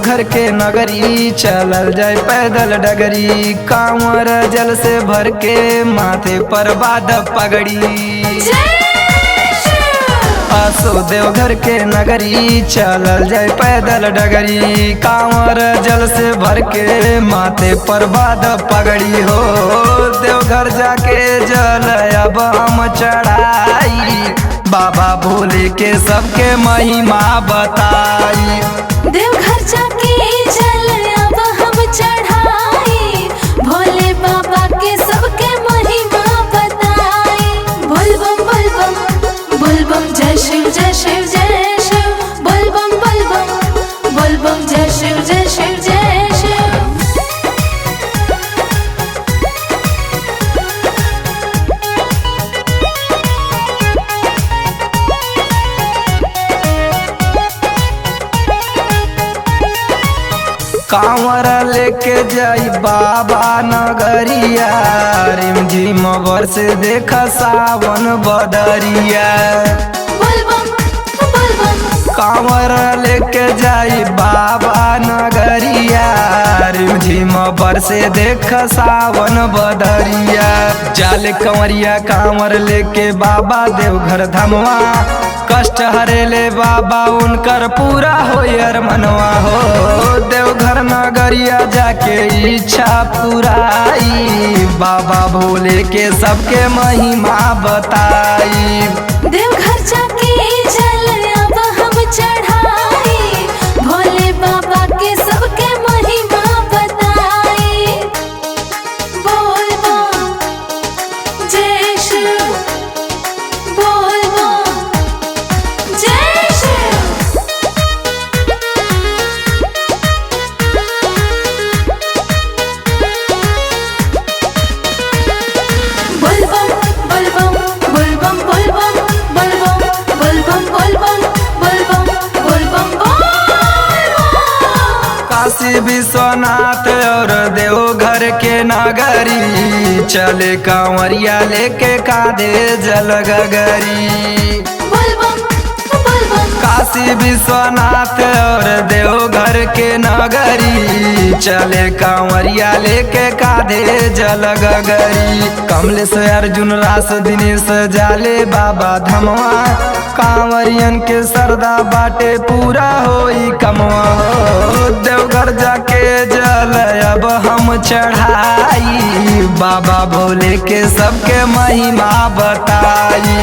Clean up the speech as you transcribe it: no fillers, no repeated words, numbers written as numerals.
देवघर के नगरी चलल जाए पैदल डगरी, कांवर जल से भर के माथे पर बाद पगड़ी। आसो देवघर के नगरी चलल जाए पैदल डगरी, कांवर जल से भर के माथे पर बाद पगड़ी हो। देवघर जाके जल अब हम चढ़ाई, बाबा भोले के सबके महिमा बताई। देवघर जाके जल अब हम चढ़ाई, भोले बाबा के सबके महिमा बताई। बोल बम बोल बम बोल बम, जय शिव जय शिव जय शिव, बोल बम बोल बम बोल बम, जय शिव जय शिव जय शिव। कांवर लेके जाई बाबा नगरिया, रिम झिम बरस देख सावन बदरिया। बोल बम कांवर लेके जाई बाबा नगरिया, रिम झिम बरसे देख सावन बदरिया। जाल कंवरिया कांवर लेके बाबा देवघर धमवा, कष्ट हरेले बाबा उनकर पूरा हो यार मनवा हो। देवघर नगरिया जाके इच्छा पुराई, बाबा भोले के सबके महिमा बताई। देवघर जाके जल अब हम चढ़ाई, भोले बाबा के सबके महिमा बताई। बोल बम जय शिव, बोल बम जय शिव। बोल बम बोल बम बोल बम बोल बम बोल बम बोल बम बोल बम बोल बम बोल बम बोल बम। काशी विश्वनाथ और देवघर के नगरी, चले कांवरिया लेके कांधे जल गगरी। बोल बम बोल बम काशी विश्वनाथ और देवघर के नगरी, चले कांवरिया लेके कांधे जल गगरी। कमलेश अर्जुन रास दिनेश जाले बाबा धमवा, कांवरियन के सरदा बाटे पूरा होई कमवा हो। देवघर जाके जल अब हम चढ़ाई, बाबा भोले के सबके महिमा बताई।